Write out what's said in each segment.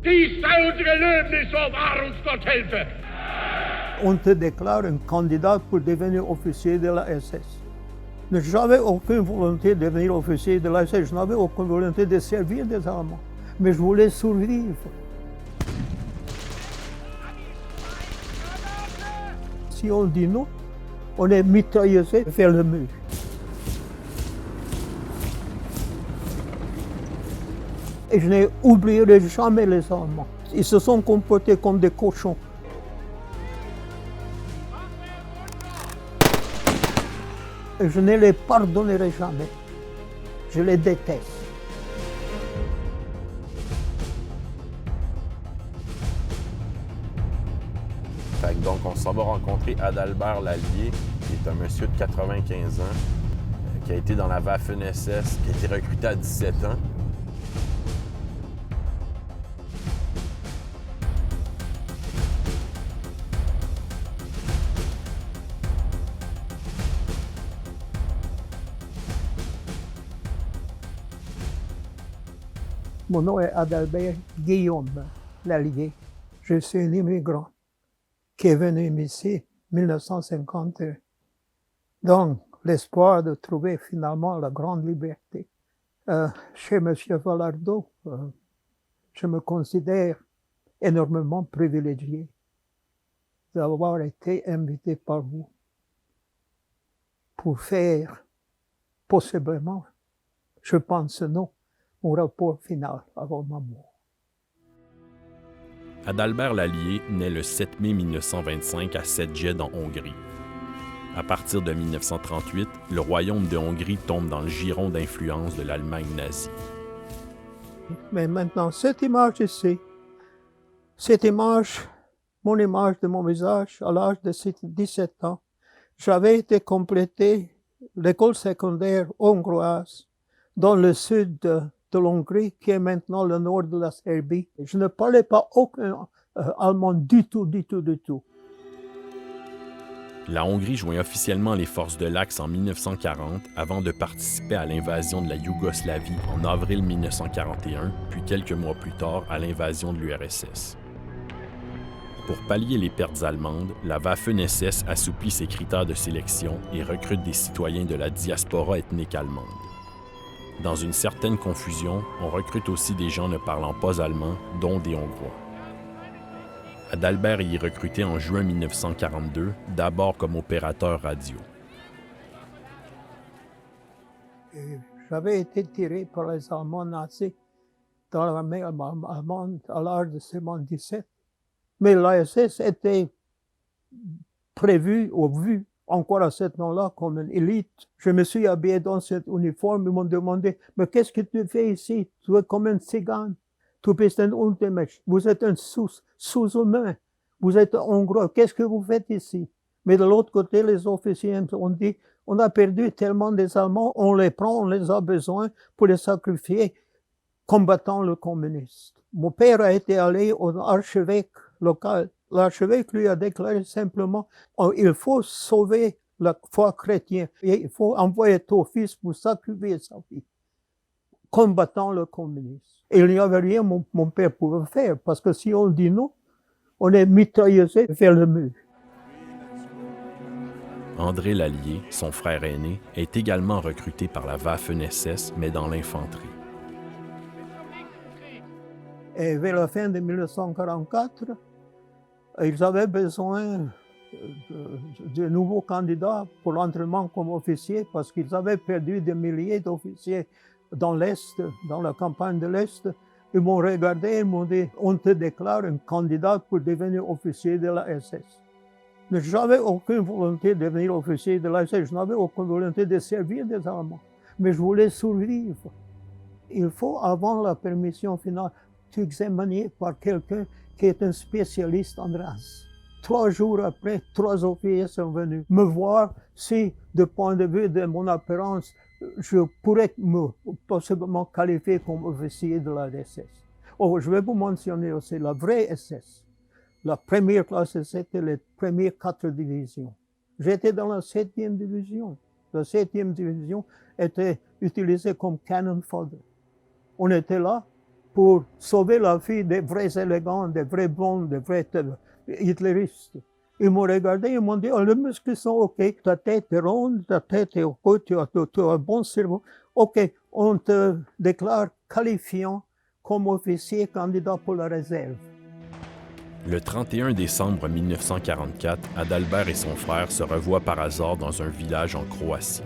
Dies sei unsere Löbnis, so wahr uns Gott helfe. On te déclare un candidat pour devenir officier de la SS. Je n'avais aucune volonté de devenir officier de la SS, je n'avais aucune volonté de servir des Allemands, mais je voulais survivre. Si on dit non, on est mitraillé vers le mur. Et je n'oublierai jamais les Allemands. Ils se sont comportés comme des cochons. Et je ne les pardonnerai jamais. Je les déteste. Donc, on s'en va rencontrer Adalbert Lallier, qui est un monsieur de 95 ans, qui a été dans la Waffen-SS, qui a été recruté à 17 ans. Mon nom est Adalbert Guillaume Lallier. Je suis un immigrant qui est venu ici en 1951. Donc, l'espoir de trouver finalement la grande liberté. Chez M. Valardeau, je me considère énormément privilégié d'avoir été invité par vous pour faire, possiblement, je pense non, mon rapport final avant ma mort. Adalbert Lallier naît le 7 mai 1925 à Szeged en Hongrie. À partir de 1938, le royaume de Hongrie tombe dans le giron d'influence de l'Allemagne nazie. Mais maintenant, cette image ici, cette image, mon image de mon visage à l'âge de 17 ans, j'avais été complété l'école secondaire hongroise dans le sud de l'Hongrie, qui est maintenant le nord de la Serbie. Je ne parlais pas aucun allemand du tout. La Hongrie joint officiellement les forces de l'Axe en 1940 avant de participer à l'invasion de la Yougoslavie en avril 1941, puis quelques mois plus tard à l'invasion de l'URSS. Pour pallier les pertes allemandes, la Waffen-SS assouplit ses critères de sélection et recrute des citoyens de la diaspora ethnique allemande. Dans une certaine confusion, on recrute aussi des gens ne parlant pas allemand, dont des Hongrois. Adalbert y est recruté en juin 1942, d'abord comme opérateur radio. J'avais été tiré par les Allemands nazis dans l'armée allemande à l'âge de seulement 17. Mais l'ASS était prévue ou vue encore à ce temps-là comme une élite. Je me suis habillé dans cet uniforme, ils m'ont demandé « Mais qu'est-ce que tu fais ici? Tu es comme un cigane. Tu bist ein Untermensch. Vous êtes un sous-humain. Vous êtes hongrois. Qu'est-ce que vous faites ici? » Mais de l'autre côté, les officiers ont dit « On a perdu tellement des Allemands, on les prend, on les a besoin pour les sacrifier, combattant le communiste. » Mon père a été allé au archevêque local. L'archevêque lui a déclaré simplement « Il faut sauver la foi chrétienne et il faut envoyer ton fils pour sacrifier sa vie, combattant le communisme. » Et il n'y avait rien mon père pouvait faire, parce que si on dit non, on est mitraillé vers le mur. André Lallier, son frère aîné, est également recruté par la Waffen-SS, mais dans l'infanterie. Et vers la fin de 1944, ils avaient besoin de nouveaux candidats pour l'entraînement comme officiers parce qu'ils avaient perdu des milliers d'officiers dans l'Est, dans la campagne de l'Est. Ils m'ont regardé et m'ont dit « On te déclare un candidat pour devenir officier de la SS ». Je n'avais aucune volonté de devenir officier de la SS, je n'avais aucune volonté de servir des Allemands, mais je voulais survivre. Il faut, avant la permission finale, t'examiner par quelqu'un qui est un spécialiste en race. 3 jours après, 3 officiers sont venus me voir si, du point de vue de mon apparence, je pourrais me possiblement qualifier comme officier de la SS. Oh, je vais vous mentionner aussi la vraie SS. La première classe, c'était les premières 4 divisions. J'étais dans la 7e division. La 7e division était utilisée comme cannon fodder. On était là pour sauver la vie des vrais élégants, des vrais bons, des vrais hitléristes. Ils m'ont regardé, ils m'ont dit, oh, les muscles sont OK, ta tête est ronde, ta tête est OK, tu as un bon cerveau. OK, on te déclare qualifiant comme officier candidat pour la réserve. Le 31 décembre 1944, Adalbert et son frère se revoient par hasard dans un village en Croatie.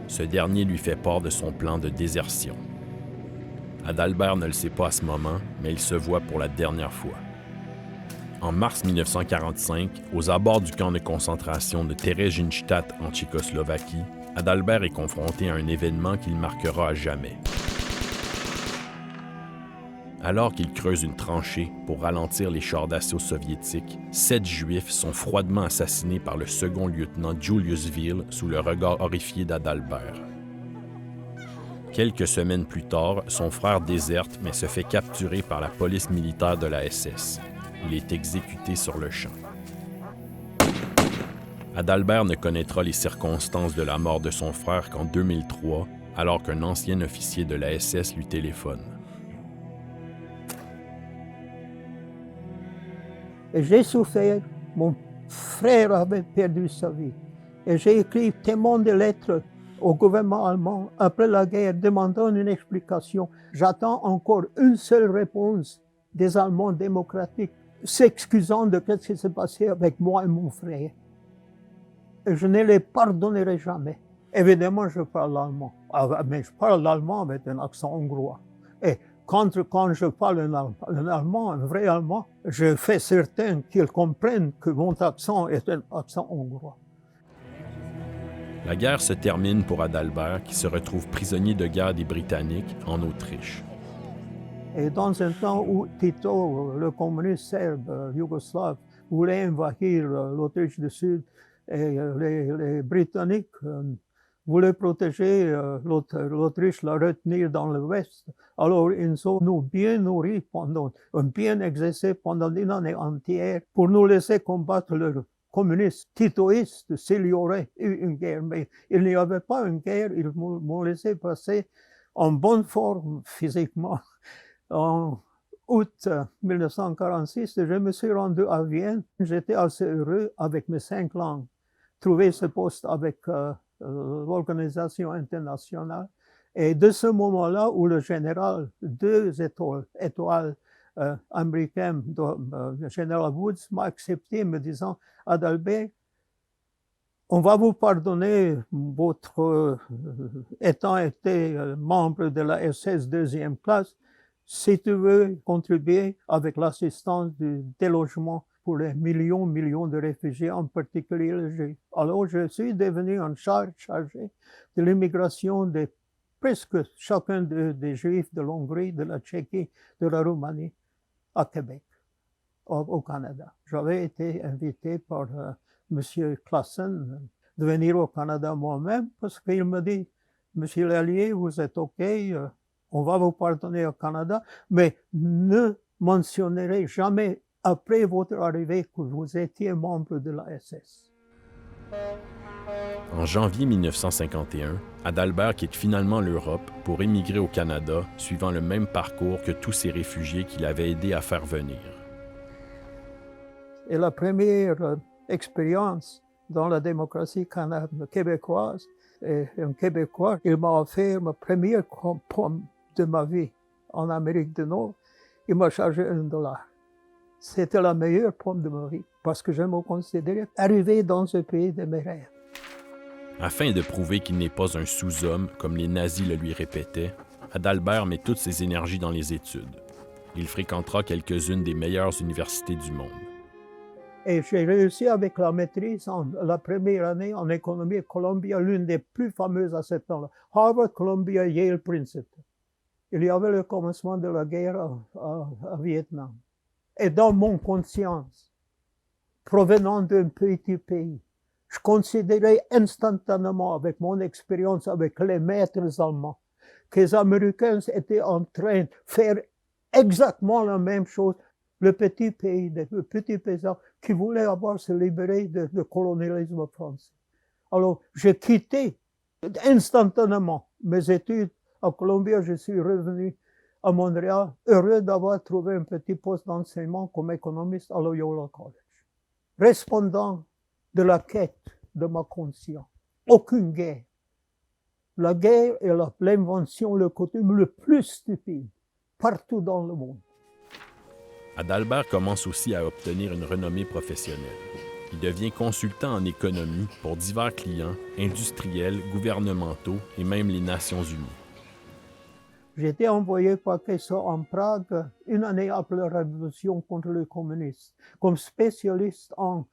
Ce dernier lui fait part de son plan de désertion. Adalbert ne le sait pas à ce moment, mais il se voit pour la dernière fois. En mars 1945, aux abords du camp de concentration de Theresienstadt en Tchécoslovaquie, Adalbert est confronté à un événement qui le marquera à jamais. Alors qu'il creuse une tranchée pour ralentir les chars d'assaut soviétiques, 7 Juifs sont froidement assassinés par le second lieutenant Julius Will sous le regard horrifié d'Adalbert. Quelques semaines plus tard, son frère déserte mais se fait capturer par la police militaire de la SS. Il est exécuté sur le champ. Adalbert ne connaîtra les circonstances de la mort de son frère qu'en 2003, alors qu'un ancien officier de la SS lui téléphone. Et j'ai souffert, mon frère avait perdu sa vie. Et j'ai écrit tellement de lettres au gouvernement allemand après la guerre demandant une explication. J'attends encore une seule réponse des Allemands démocratiques, s'excusant de ce qui s'est passé avec moi et mon frère. Et je ne les pardonnerai jamais. Évidemment, je parle allemand, mais je parle l'allemand avec un accent hongrois. Et quand je parle un allemand, un vrai allemand, je fais certain qu'ils comprennent que mon accent est un accent hongrois. La guerre se termine pour Adalbert, qui se retrouve prisonnier de guerre des Britanniques en Autriche. Et dans un temps où Tito, le communiste serbe yougoslave, voulait envahir l'Autriche du Sud, et les Britanniques voulaient protéger l'Autriche, la retenir dans l'Ouest. Alors ils ont nous bien nourris, bien exercé pendant une année entière pour nous laisser combattre le communistes titoïstes s'il y aurait eu une guerre. Mais il n'y avait pas une guerre, ils m'ont laissé passer en bonne forme physiquement. En août 1946, je me suis rendu à Vienne. J'étais assez heureux avec mes 5 langues. Trouver ce poste avec l'organisation internationale. Et de ce moment-là où le général, 2 étoiles américain, le général Woods, m'a accepté me disant « Adalbert, on va vous pardonner votre étant été membre de la SS 2e classe si tu veux contribuer avec l'assistance du délogement pour les millions de réfugiés, en particulier les Juifs. » Alors je suis devenu en chargé de l'immigration de presque chacun des Juifs de l'Hongrie, de la Tchéquie, de la Roumanie, à Québec, au Canada. J'avais été invité par M. Classen de venir au Canada moi-même parce qu'il me dit « Monsieur Lallier, vous êtes OK, on va vous pardonner au Canada, mais ne mentionnerez jamais après votre arrivée que vous étiez membre de la SS. » En janvier 1951, Adalbert quitte finalement l'Europe pour émigrer au Canada, suivant le même parcours que tous ces réfugiés qu'il avait aidé à faire venir. Et la première expérience dans la démocratie québécoise, et un Québécois, il m'a offert ma première pomme de ma vie en Amérique du Nord. Il m'a chargé $1. C'était la meilleure pomme de ma vie, parce que je me considérais arrivé dans ce pays de mes rêves. Afin de prouver qu'il n'est pas un sous-homme, comme les nazis le lui répétaient, Adalbert met toutes ses énergies dans les études. Il fréquentera quelques-unes des meilleures universités du monde. Et j'ai réussi avec la maîtrise la première année en économie à Columbia, l'une des plus fameuses à ce temps-là. Harvard, Columbia, Yale, Princeton. Il y avait le commencement de la guerre à Vietnam. Et dans mon conscience, provenant d'un petit pays, je considérais instantanément, avec mon expérience avec les maîtres allemands, que les Américains étaient en train de faire exactement la même chose. Le petit pays, le petit paysan qui voulait se libérer du colonialisme français. Alors, j'ai quitté instantanément mes études à Columbia. Je suis revenu à Montréal, heureux d'avoir trouvé un petit poste d'enseignement comme économiste à Loyola College. Répondant de la quête de ma conscience. Aucune guerre. La guerre est l'invention, le coutume le plus stupide partout dans le monde. Adalbert commence aussi à obtenir une renommée professionnelle. Il devient consultant en économie pour divers clients, industriels, gouvernementaux et même les Nations Unies. J'ai été envoyé par Kessler en Prague une année après la révolution contre les communistes, comme spécialiste en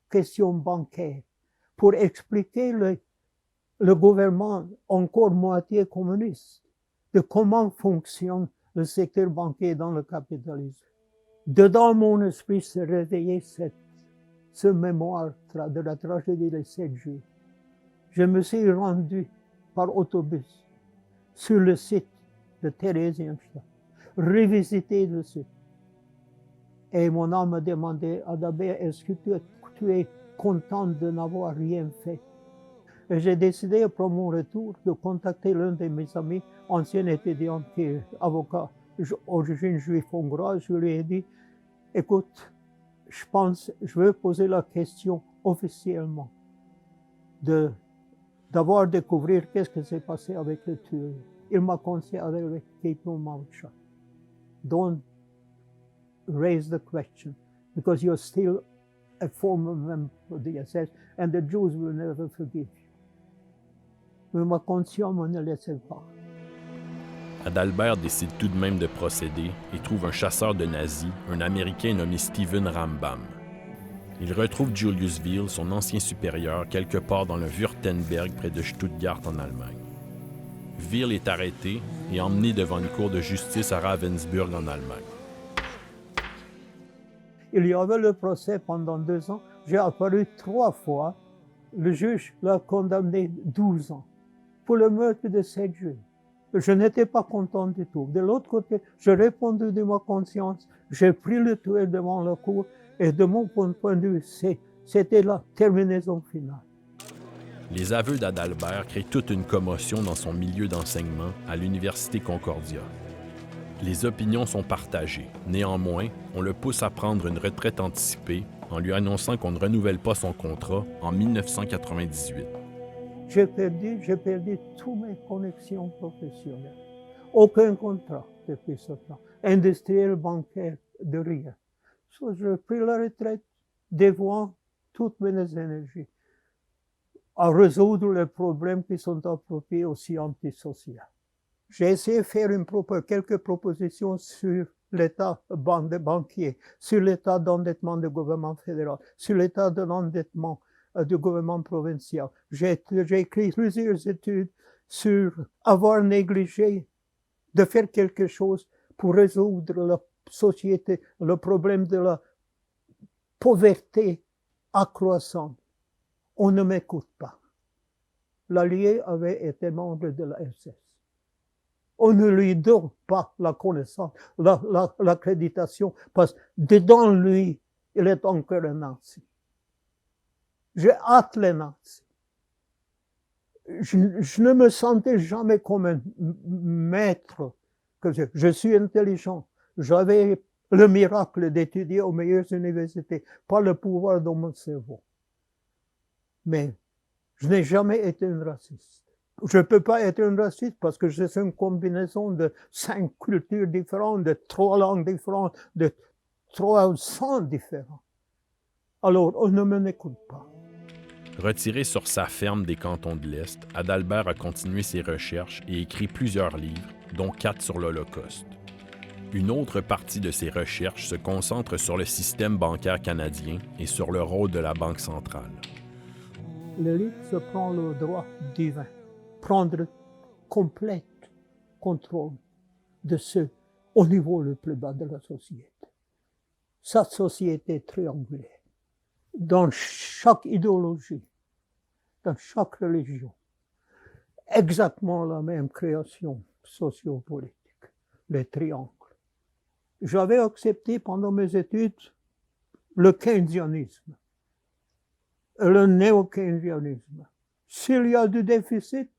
questions bancaires, pour expliquer le gouvernement encore moitié communiste, de comment fonctionne le secteur bancaire dans le capitalisme. Dedans mon esprit s'est réveillé ce mémoire de la tragédie des 7 juillet. Je me suis rendu par autobus sur le site de Theresienstadt, revisiter le site. Et mon âme m'a demandé, Adalbert, est-ce que tu es content de n'avoir rien fait? Et j'ai décidé, après mon retour, de contacter l'un de mes amis, ancien étudiant qui est avocat, origine juive hongroise. Je lui ai dit, écoute, je veux poser la question officiellement d'avoir découvert qu'est-ce qui s'est passé avec le tueur. Il m'a conseillé avec keep your mouth shut. Don't raise the question, because you're still a former member of the SS, and the Jews will never forgive you. Mais ma conscience ne laissait pas. Adalbert décide tout de même de procéder et trouve un chasseur de nazis, un Américain nommé Steven Rambam. Il retrouve Julius Wille, son ancien supérieur, quelque part dans le Württemberg près de Stuttgart en Allemagne. Wille est arrêté et emmené devant une cour de justice à Ravensburg en Allemagne. Il y avait le procès pendant 2 ans. J'ai apparu 3 fois. Le juge l'a condamné 12 ans pour le meurtre de 7 juillet. Je n'étais pas content du tout. De l'autre côté, j'ai répondu de ma conscience. J'ai pris le tueur devant la cour et de mon point de vue, c'était la terminaison finale. Les aveux d'Adalbert créent toute une commotion dans son milieu d'enseignement à l'Université Concordia. Les opinions sont partagées. Néanmoins, on le pousse à prendre une retraite anticipée en lui annonçant qu'on ne renouvelle pas son contrat en 1998. J'ai perdu toutes mes connexions professionnelles. Aucun contrat depuis ce temps. Industriel, bancaire, de rien. J'ai pris la retraite, dévouant toutes mes énergies à résoudre les problèmes qui sont appropriés aussi antisociaux. J'ai essayé de faire quelques propositions sur l'état banquier, sur l'état d'endettement du gouvernement fédéral, sur l'état de l'endettement du gouvernement provincial. J'ai écrit plusieurs études sur avoir négligé de faire quelque chose pour résoudre la société, le problème de la pauvreté accroissante. On ne m'écoute pas. L'allié avait été membre de la SS. On ne lui donne pas la connaissance, l'accréditation, parce que dedans lui, il est encore un nazi. J'ai hâte les nazis. Je ne me sentais jamais comme un maître. Je suis intelligent. J'avais le miracle d'étudier aux meilleures universités, pas le pouvoir de mon cerveau. Mais je n'ai jamais été un raciste. Je ne peux pas être un raciste parce que c'est une combinaison de 5 cultures différentes, de 3 langues différentes, de 300 différents. Alors, on ne m'écoute pas. Retiré sur sa ferme des cantons de l'Est, Adalbert a continué ses recherches et écrit plusieurs livres, dont 4 sur l'Holocauste. Une autre partie de ses recherches se concentre sur le système bancaire canadien et sur le rôle de la Banque centrale. L'élite se prend le droit divin, prendre complet contrôle de ceux au niveau le plus bas de la société. Sa société triangulaire. Dans chaque idéologie, dans chaque religion, exactement la même création sociopolitique, les triangles. J'avais accepté pendant mes études le keynesianisme, le néo-keynesianisme. S'il y a du déficit,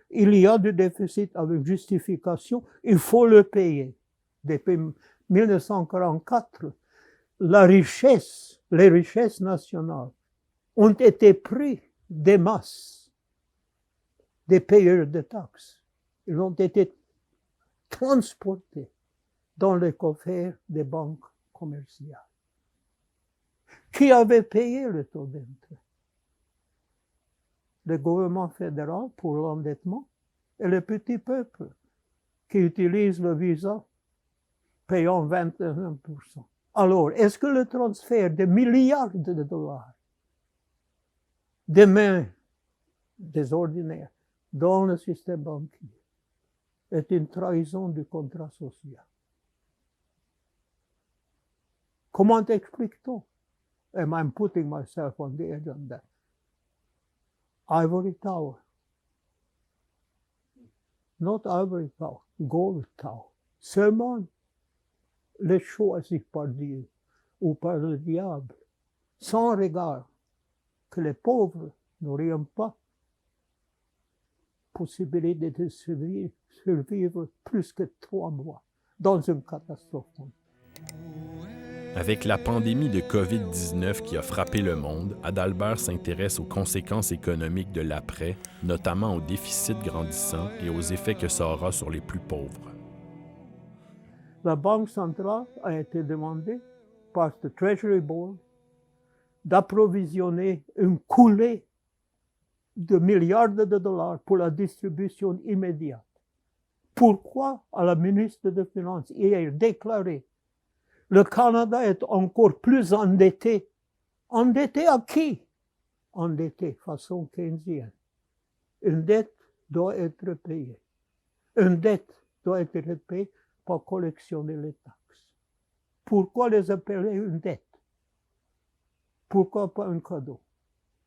il y a du déficit avec justification, il faut le payer. depuis 1944, les richesses nationales ont été prises des masses, des payeurs de taxes. Ils ont été transportés dans les coffres des banques commerciales. Qui avait payé le taux d'intérêt? Le gouvernement fédéral pour l'endettement et le petit peuple qui utilise le visa payant 21%. Alors, est-ce que le transfert de milliards de dollars des mains des ordinaires dans le système bancaire est une trahison du contrat social? Comment explique-t-on? Am I putting myself on the edge on that? Ivory Tower. Not Ivory Tower, Gold Tower. Seulement les choisis par Dieu ou par le diable, sans regard que les pauvres n'auraient pas possibilité de survivre plus que 3 mois dans une catastrophe. Avec la pandémie de COVID-19 qui a frappé le monde, Adalbert s'intéresse aux conséquences économiques de l'après, notamment au déficit grandissant et aux effets que ça aura sur les plus pauvres. La Banque centrale a été demandée par le Treasury Board d'approvisionner une coulée de milliards de dollars pour la distribution immédiate. Pourquoi la ministre des Finances hier déclaré le Canada est encore plus endetté? Endetté à qui? Endetté façon keynésienne. Une dette doit être payée. Une dette doit être payée pour collectionner les taxes. Pourquoi les appeler une dette? Pourquoi pas un cadeau?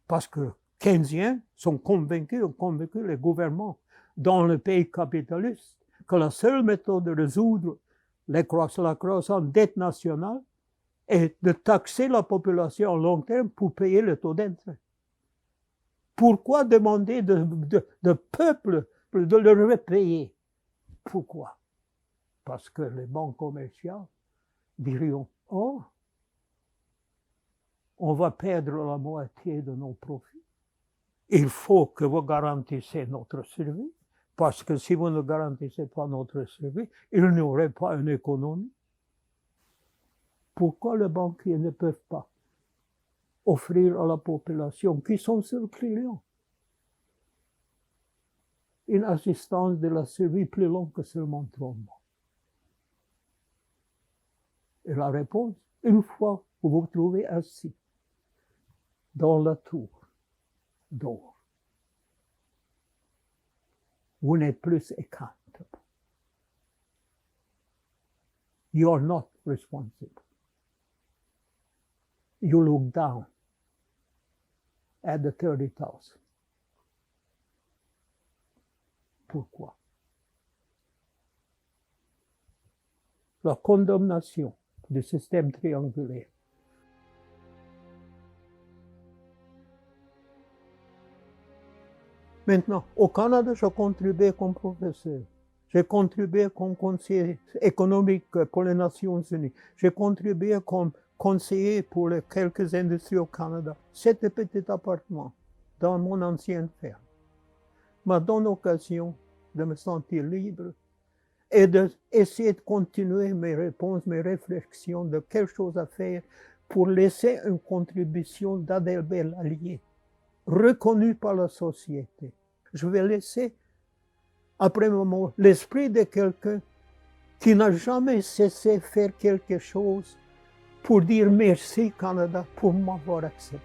Parce que les Keynésiens sont convaincus, les gouvernements dans le pays capitaliste, que la seule méthode de résoudre la croissance dette nationale est de taxer la population à long terme pour payer le taux d'intérêt. Pourquoi demander de peuple de le repayer? Pourquoi? Parce que les banques commerciales diriont, oh, on va perdre la moitié de nos profits. Il faut que vous garantissiez notre survie, parce que si vous ne garantissez pas notre survie, il n'y aurait pas une économie. Pourquoi les banquiers ne peuvent pas offrir à la population, qui sont seuls clients, une assistance de la survie plus longue que seulement 3 mois? Et la réponse, une fois que vous vous trouvez assis dans la tour d'or, vous n'êtes plus accountable. You are not responsible. You look down at the 30,000. Pourquoi? La condamnation du système triangulaire. Maintenant, au Canada, j'ai contribué comme professeur. J'ai contribué comme conseiller économique pour les Nations Unies. J'ai contribué comme conseiller pour les quelques industries au Canada. Cet petit appartement dans mon ancienne ferme m'a donné l'occasion de me sentir libre et d'essayer de continuer mes réponses, mes réflexions, de quelque chose à faire pour laisser une contribution d'Adalbert Lallier, reconnue par la société. Je vais laisser, après mon mot, l'esprit de quelqu'un qui n'a jamais cessé de faire quelque chose pour dire merci Canada pour m'avoir accepté.